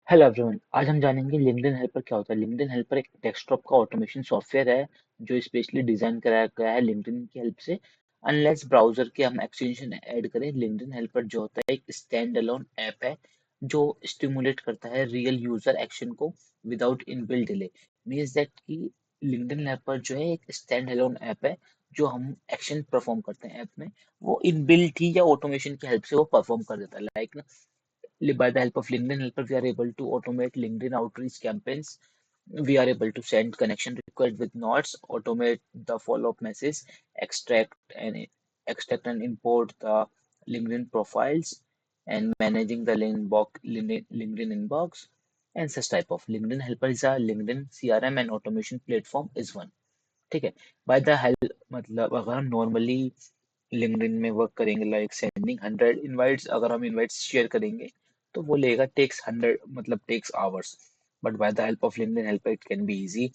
Hello everyone. आज हम जानेंगे लिंक्डइन हेल्पर क्या होता है। लिंक्डइन हेल्पर एक डेस्कटॉप का ऑटोमेशन सॉफ्टवेयर है जो स्पेशली डिजाइन कराया गया है लिंक्डइन की हेल्प से। अनलेस ब्राउजर के हम एक्सटेंशन ऐड करें, लिंक्डइन हेल्पर जो होता है एक स्टैंड अलोन ऐप है जो स्टिमुलेट करता है रियल यूजर एक्शन को without inbuilt delay. Means that कि लिंक्डइन हेल्पर जो है एक स्टैंड अलोन ऐप है। जो हम एक्शन परफॉर्म करते हैं ऐप में, वो इनबिल्ट ही या ऑटोमेशन की हेल्प से वो परफॉर्म कर देता है। Like by the help of LinkedIn Helper, we are able to automate LinkedIn outreach campaigns. We are able to send connection request with nodes, automate the follow-up message, extract and import the LinkedIn profiles, and managing the LinkedIn inbox, and such type of. LinkedIn Helper is a LinkedIn CRM and automation platform is one. ठीक है। Bye the help, मतलब अगर हम normally LinkedIn में work करेंगे, like sending 100 invites, अगर हम invites share करेंगे तो वो लेगा टेक्स 100, मतलब takes hours. But by the help of LinkedIn help it can be easy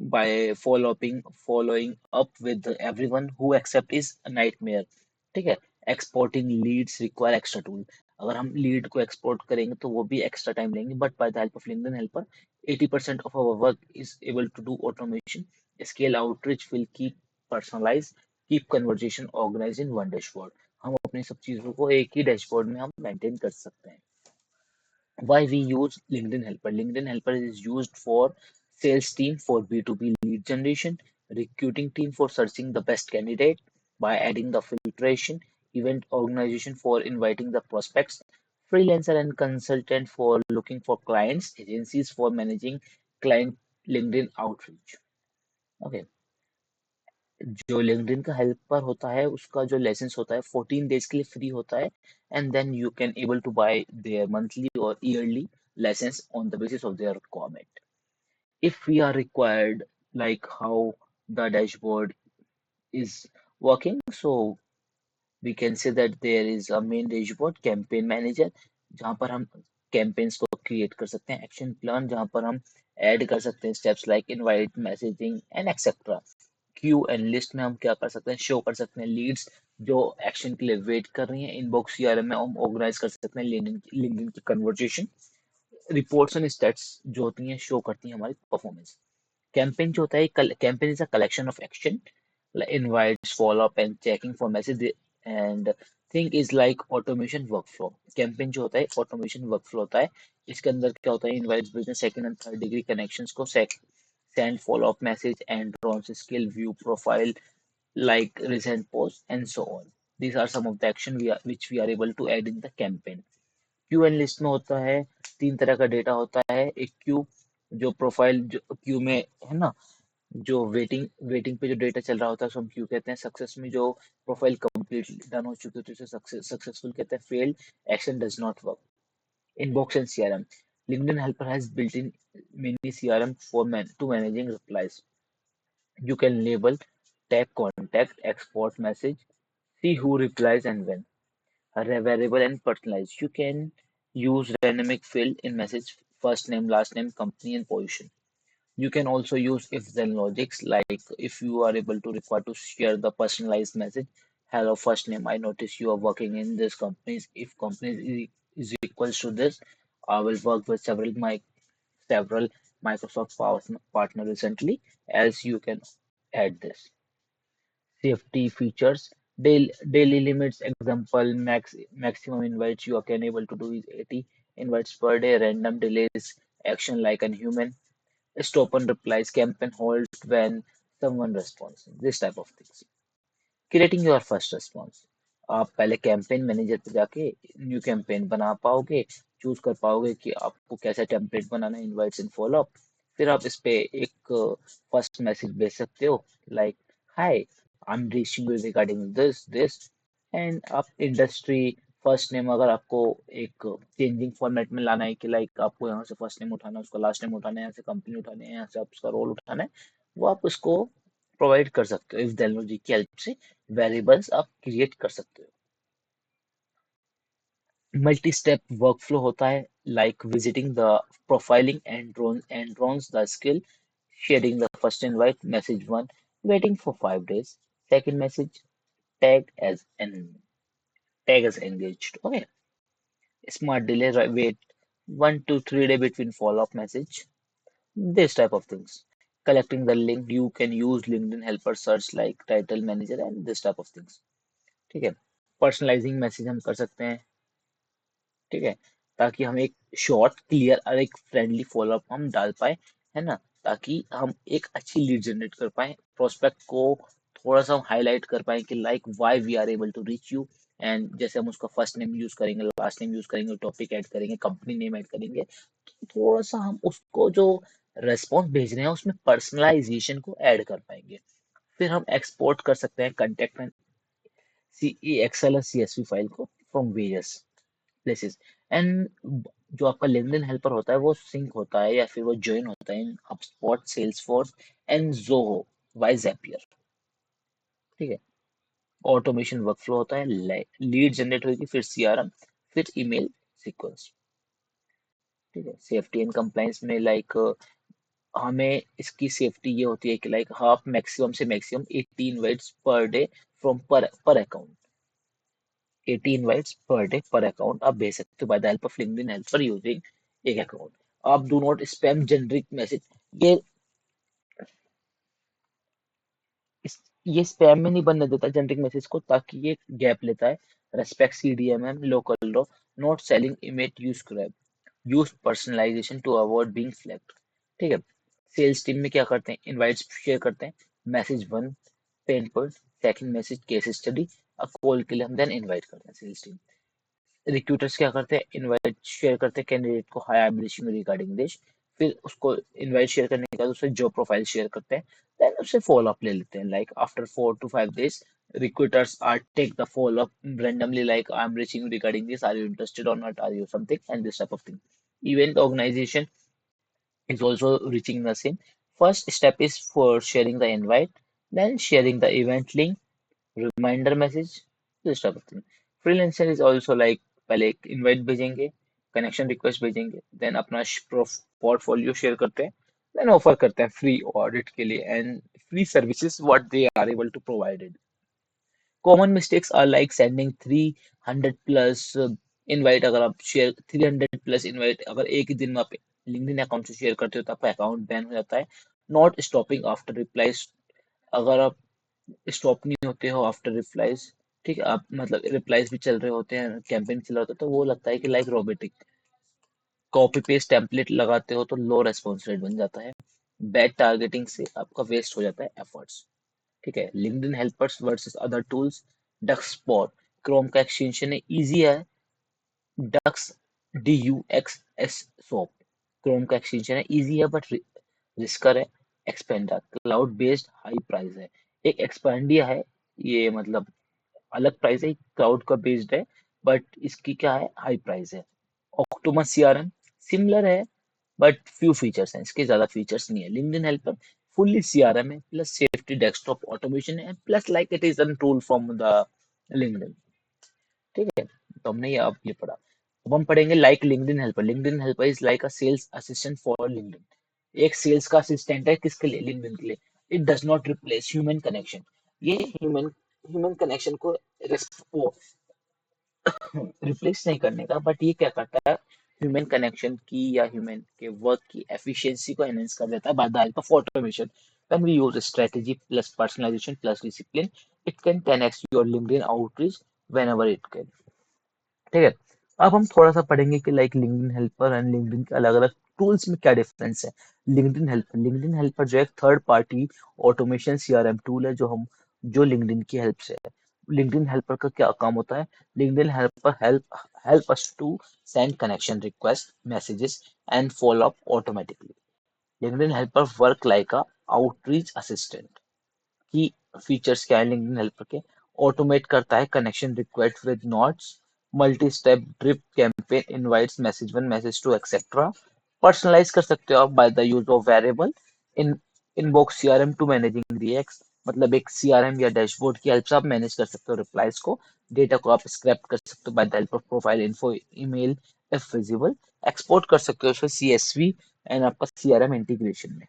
by following up with everyone who accept is nightmare. ठीक है। Exporting leads require extra tool. अगर हम लीड को एक्सपोर्ट करेंगे तो वो भी एक्स्ट्रा टाइम लेंगे, but by the help of LinkedIn helper 80% of our work is able to do automation. Scale outreach will keep personalized, keep conversation organized in one dashboard. हम अपनी सब चीजों को एक ही डैशबोर्ड में हम मेंटेन कर सकते हैं। Why we use LinkedIn Helper? LinkedIn Helper is used for sales team for B2B lead generation, recruiting team for searching the best candidate by adding the filtration, event organization for inviting the prospects, freelancer and consultant for looking for clients, agencies for managing client LinkedIn outreach. Okay. जो LinkedIn का helper होता है उसका जो licence होता है 14 days के लिए फ्री होता है, and then you can able to buy their monthly और yearly licence on the basis of their requirement. If we are required, like how the dashboard is working, so we can say that there is a main dashboard campaign manager जहाँ पर हम campaigns को create कर सकते हैं, action plan जहाँ पर हम ऐड कर सकते हैं steps like invite, messaging and etcetera. Q and list में हम क्या कर सकते हैं, शो कर सकते हैं लीड्स जो एक्शन के लिए वेट कर रही हैं। इनबॉक्स सीआरएम में हम ऑर्गेनाइज कर सकते हैं लिंक्डइन की कन्वर्जेशन। रिपोर्ट्स एंड स्टैट्स जो होती हैं शो करती हैं हमारी परफॉर्मेंस। कैंपेन जो होता है, campaign is a collection of action, invites, follow up and checking for message, and think is like automation workflow। Campaign जो होता है ऑटोमेशन वर्कफ्लो होता है। इसके अंदर क्या होता है, invites business second and third degree connections को send follow up message and drones skill view profile like recent posts and so on. These are some of the action which we are able to add in the campaign। Q and list में होता है, तीन तरह का data होता है। एक Q जो प्रोफाइल जो क्यू में है ना, जो वेटिंग पे जो डेटा चल रहा होता है उसको हम क्यू कहते हैं। सक्सेस में जो प्रोफाइल कंप्लीट डन हो चुकी होती है उसे सक्सेसफुल कहते हैं। Failed, action does not work. Inbox and CRM. LinkedIn helper has built in mini CRM for to managing replies. You can label, tag contact, export message, see who replies and when. Variable and personalized. You can use dynamic field in message, first name, last name, company, and position. You can also use if then logics, like if you are able to require to share the personalized message. Hello, first name. I notice you are working in this company. If company is equals to this, I will work with several Microsoft partner recently, as you can add this. Safety features, daily limits, example, maximum invites you can able to do is 80 invites per day, random delays, action like a human, stop and replies, campaign hold when someone responds, this type of things। Creating your first response. आप पहले campaign manager पे जाके new campaign बना पाओगे, choose कर पाओगे कि आपको कैसा टेम्पलेट बनाना है, इनवाइट्स एंड फॉलो अप। फिर आप इस पे एक फर्स्ट मैसेज भेज सकते हो, like hi, I am reaching you regarding this and आप इंडस्ट्री, फर्स्ट नेम अगर आपको एक चेंजिंग फॉर्मेट में लाना है कि लाइक आपको यहाँ से फर्स्ट नेम उठाना है, उसका लास्ट नेम उठाना है, यहाँ से कंपनी उठानी है, यहाँ से आप उसका रोल उठाना है, वो आप उसको प्रोवाइड कर सकते हो। इफ डेलोजी की हेल्प से वेरिएबल्स आप क्रिएट कर सकते हो। मल्टी स्टेप वर्कफ्लो होता है, like visiting the profiling and drones the skill, sharing the first invite, message one, waiting for 5 days, second message, tag as en tag as engaged. Okay, smart delay wait 1 to 3 day between follow-up message, this type of things. Collecting the link, you can use LinkedIn helper search like title manager and this type of things. ठीक है, personalising message हम कर सकते हैं, ठीक है, ताकि हम एक शॉर्ट क्लियर और एक फ्रेंडली फॉलोअप हम डाल पाए, है ना, ताकि हम एक अच्छी लीड जनरेट कर पाए, प्रोस्पेक्ट को थोड़ा सा हम हाईलाइट कर पाए कि like why we are able to reach you, and जैसे हम उसका फर्स्ट नेम यूज करेंगे, लास्ट नेम यूज करेंगे, टॉपिक ऐड करेंगे, कंपनी नेम ऐड करेंगे, तो थोड़ा सा हम उसको जो रेस्पॉन्स भेज रहे हैं उसमें पर्सनलाइजेशन को ऐड कर पाएंगे। फिर हम एक्सपोर्ट कर सकते हैं कंटेक्ट एंड सी एक्सएल और सीएसवी फाइल को फ्रॉम वेरियस प्लेसेस, एंड जो आपका लिंक्डइन हेल्पर होता है वो सिंक होता है या फिर वो ज्वाइन होता है in HubSpot, Salesforce and Zoho by Zapier, ठीक है। ऑटोमेशन वर्कफ्लो होता है, लीड जनरेट होगी, फिर सीआरएम, फिर ईमेल सीक्वेंस, ठीक है। सेफ्टी एंड कंप्लायंस में लाइक हमें इसकी सेफ्टी ये होती है कि लाइक आप मैक्सिमम से maximum 80 invites per day from पर अकाउंट, 80 इनवाइट्स पर डे पर अकाउंट आप भेज सकते हो by the help of LinkedIn helper using एक अकाउंट। आप do not spam generic message, ये इस ये स्पैम में नहीं बनने देता जेनरिक मैसेज को, ताकि ये गैप लेता है। Respect CDMM local row, not selling image use crap, use personalisation to avoid being flagged, ठीक है। सेल्स टीम में क्या करते हैं, इनवाइट्स शेयर करते हैं, message one pain point, second message case study, call के लिए हम देन इनवाइट करते हैं सेल्स टीम। रिक्रूटर्स क्या करते हैं, इनवाइट शेयर करते हैं कैंडिडेट को, high I am reaching regarding this, फिर उसको इनवाइट शेयर करने के बाद उससे जॉब प्रोफाइल शेयर करते हैं, देन उससे फॉलो अप ले लेते हैं, like after 4 to 5 days recruiters are take the follow up randomly, like I'm reaching regarding this, are you interested or not, are you something, and this type of thing. Event organization is also reaching the same. First step is for sharing the invite, then sharing the event link, reminder message, this type of thing. Freelancer is also like पहले एक invite भेजेंगे, connection request भेजेंगे, then अपना portfolio share करते हैं, then offer करते हैं free audit के लिए and free services what they are able to provided. Common mistakes are like sending 300 plus invite, अगर आप शेयर 300 प्लस इनवाइट अगर एक ही दिन में आप लिंक्डइन अकाउंट से शेयर करते हो तो आपका अकाउंट बैन हो जाता है। नॉट स्टॉपिंग आफ्टर रिप्लाईज, अगर आप स्टॉप नहीं होते हो आफ्टर रिप्लाईज, ठीक है, आप मतलब रिप्लाईज भी चल रहे होते हैं, कैंपेन चल रहा होता है, तो वो लगता है कि like robotic. Copy paste template लगाते हो तो लो रेस्पॉन्स रेट बन जाता है। बैड टारगेटिंग से आपका वेस्ट हो जाता है एफर्ट्स, ठीक है। LinkedIn helpers versus other tools, Dux spot, Chrome का एक्सटेंशन है, इजी है, डक्स DUXS सोप, क्रोम का एक्सटेंशन है, इजी है बट रिस्कर है। Expandi cloud based high price है, एक एक्सपेंडिया है, ये मतलब अलग प्राइस है, क्लाउड का बेस्ड है, बट इसकी क्या है, हाई प्राइस है। ऑक्टोमस सीआरएम सिमिलर है बट फ्यू फीचर्स हैं, इसके ज्यादा फीचर्स नहीं है। लिंक्डइन हेल्पर फुल्ली सीआरएम है, प्लस सेफ्टी डेस्कटॉप ऑटोमेशन है, plus like it is a tool from the LinkedIn, ठीक है। तो हमने ये अब ये पढ़ा। अब हम पढ़ेंगे like LinkedIn helper. LinkedIn helper is like a sales assistant for LinkedIn, एक सेल्स का असिस्टेंट है किसके लिए, लिंक्डइन के लिए। It does not replace human connection, ये ह्यूमन ह्यूमन कनेक्शन को रिप्लेस नहीं करने का, बट ये क्या करता है, ह्यूमन कनेक्शन की या ह्यूमन के वर्क की एफिशिएंसी को एनहेंस कर देता है bye the help of automation. When we use strategy plus personalization plus discipline, it can 10x your LinkedIn outreach whenever it can, ठीक है। अब हम थोड़ा सा पढ़ेंगे कि like LinkedIn helper and LinkedIn के अलग अलग टूल्स में क्या डिफरेंस है। लिंक्डइन हेल्पर जो एक third party automation CRM tool है, जो लिंक्डइन की हेल्प से है। लिंक्डइन हेल्पर का क्या काम होता है, LinkedIn helper help us to send connection request messages and follow up automatically. LinkedIn helper work like a outreach assistant. Key features क्या है लिंक्डइन हेल्पर के, ऑटोमेट करता है connection request with notes, multi step drip campaign invites message one message two etcetera. Personalize कर सकते हो आप by the use of variable in inbox CRM to managing reacts, मतलब एक सीआरएम या डैशबोर्ड की हेल्प से आप मैनेज कर सकते हो रिप्लाईज को। डेटा को आप स्क्रैप कर सकते हो by the help of profile info email if visible. Export कर सकते हो उसमें CSV एंड आपका सीआरएम इंटीग्रेशन में।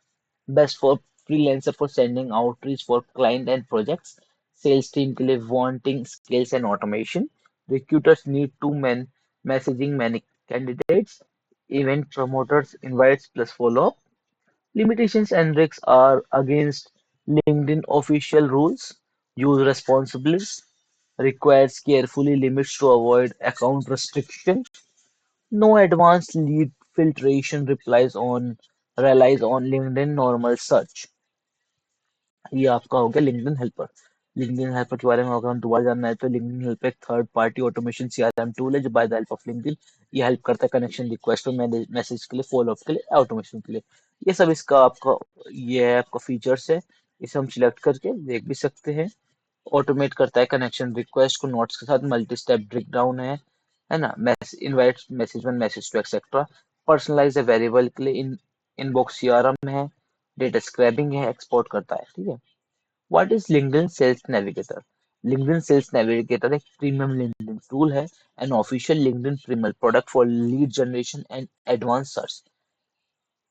Best for freelancer for sending outreach for client and projects. Sales team के लिए wanting skills and automation. Recruiters need to man messaging many candidates. Event promoters invites plus follow-up. Limitations and risks are against LinkedIn official rules. Use responsibly. Requires carefully limits to avoid account restriction. No advanced lead filtration relies on LinkedIn normal search. ये आपका हो गया LinkedIn helper. LinkedIn helper के बारे में अगर हम दोबारा जानना है तो लिंक्डइन हेल्पर एक third party automation CRM tool है जो bye the help of LinkedIn ये हेल्प करता है कनेक्शन रिक्वेस्ट और मैसेज के लिए फॉलो अप के लिए ऑटोमेशन के लिए। ये सब इसका आपका ये है आपका फीचर्स है। इसे हम सिलेक्ट करके देख भी सकते हैं। ऑटोमेट करता है कनेक्शन रिक्वेस्ट को नोट्स के साथ मल्टी स्टेप ब्रेक डाउन है ना। Invite message one message two etcetera. Personalize है वेरिएबल के लिए इनबॉक्स सीआरएम है। डेटा स्क्रैपिंग है एक्सपोर्ट करता है ठीक है। What is LinkedIn Sales Navigator? LinkedIn Sales Navigator एक प्रीमियम LinkedIn टूल है an official LinkedIn premium product for lead generation and advanced search।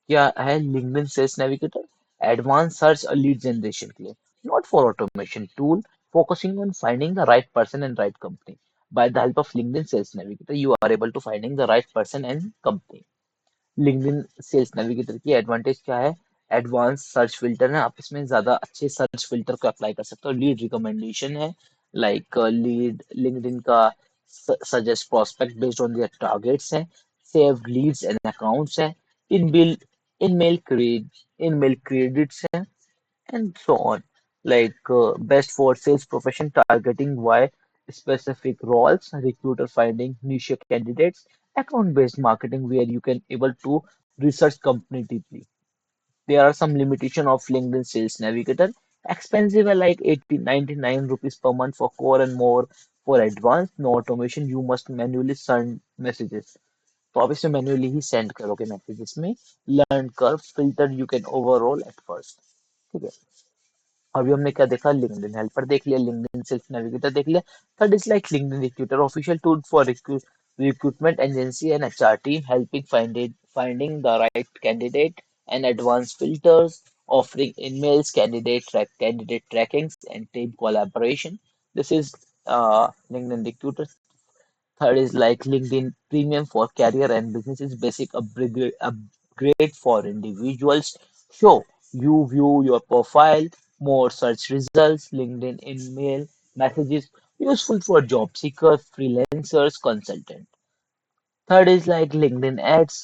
क्या है LinkedIn Sales Navigator? Advanced search और lead generation के लिए, not for automation tool, focusing on finding the right person and right company. By the help of LinkedIn Sales Navigator, you are able to finding the right person and company। LinkedIn sales navigator की advantage क्या है? Advance search filter है, आप इसमें ज्यादा अच्छे search filter को apply कर सकते हो। लीड रिकमेंडेशन है, लाइक लीड लिंक्डइन का suggest prospect based on their targets है। सेव्ड लीड्स एंड अकाउंट्स है। इन बिल इन मेल क्रेडिट्स है and so on. Like best for sales profession targeting why specific roles, recruiter finding niche candidates, account-based marketing where you can able to research company deeply. There are some limitation of LinkedIn Sales Navigator. Expensive like 99 rupees per month for core and more for advanced. No automation. You must manually send messages. तो आप इसे manually ही send करोगे messages में। Learn कर filter you can overall at first ठीक है। अभी हमने क्या देखा? लिंक्डइन हेल्पर देख लिया, लिंक्डइन सेल्फ नेविगेटर देख लिया। Third is like LinkedIn recruiter official tool for recruitment agency and HR team helping finding the right candidate and advanced filters, offering emails, candidate trackings and team collaboration. This is LinkedIn recruiter. Third is like LinkedIn Premium for career and businesses, basic upgrade for individuals. Show you view your profile, more search results, LinkedIn email messages, useful for job seekers, freelancers, consultant. Third is like LinkedIn ads,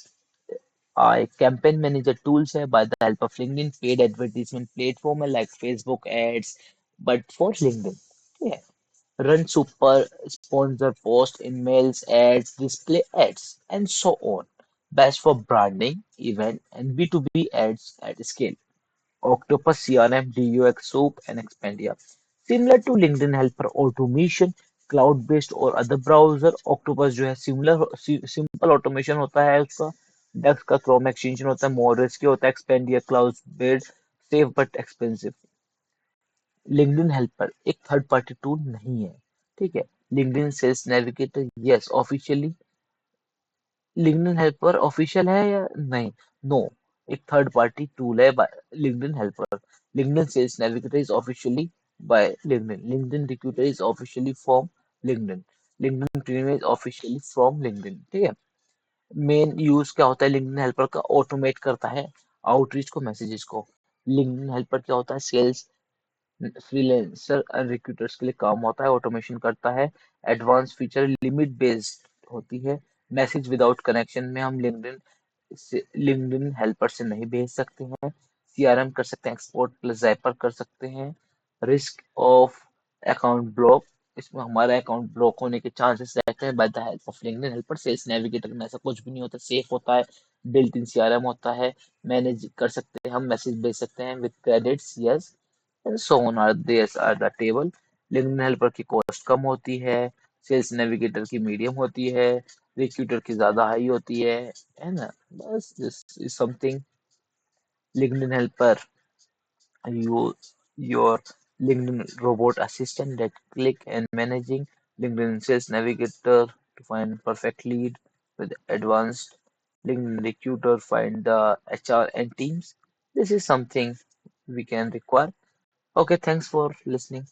campaign manager tools है by the help of LinkedIn paid advertisement platform है like Facebook ads but for LinkedIn. Yeah. Run super sponsor post, emails, ads, display ads, and so on. Best for branding, event, and B2B ads at scale. Octopus CRM, DUX Soup, and Expedia. Similar to LinkedIn Helper automation, cloud-based और other browser, Octopus जो है simple automation होता है उसका। डेक्स का Chrome extension होता है, more risky होता है, Expedia cloud based, safe but expensive। LinkedIn helper एक थर्ड पार्टी टूल नहीं है ठीक है। LinkedIn sales navigator yes officially. LinkedIn helper official है या नहीं? नो, एक थर्ड पार्टी टूल है LinkedIn helper. LinkedIn sales navigator is officially by LinkedIn. LinkedIn recruiter is officially from LinkedIn. LinkedIn premium is officially from LinkedIn ठीक है। Main use क्या होता है लिंक्डइन हेल्पर का? ऑटोमेट करता है आउटरीच को, मैसेजेस को। लिंक्डइन हेल्पर क्या होता है? सेल्स फ्रीलांसर और रिक्रूटर्स के लिए काम होता है, ऑटोमेशन करता है। एडवांस फीचर लिमिट बेस्ड होती है। मैसेज विदाउट कनेक्शन में हम लिंक्डइन हेल्पर से नहीं भेज सकते हैं। सीआरएम कर सकते हैं, एक्सपोर्ट प्लस ज़ाइपर कर सकते हैं। रिस्क ऑफ अकाउंट ब्लॉक, इसमें हमारा अकाउंट ब्लॉक होने के चांसेस रहते हैं। Bye the help of LinkedIn helper cells navigator में ऐसा कुछ भी नहीं होता, सेफ होता है। बिल्ट इन सीआरएम होता है, मैनेज कर सकते हैं हम, मैसेज भेज सकते हैं with credits yes and so on are there are the table। LinkedIn helper की कॉस्ट कम होती है, सेल्स नेविगेटर की मीडियम होती है, रिक्रूटर की ज्यादा हाई होती है ना। बस this is something LinkedIn helper. you your LinkedIn robot assistant that click and managing LinkedIn sales navigator to find perfect lead with advanced LinkedIn recruiter find the HR and teams. This is something we can require. Okay, thanks for listening.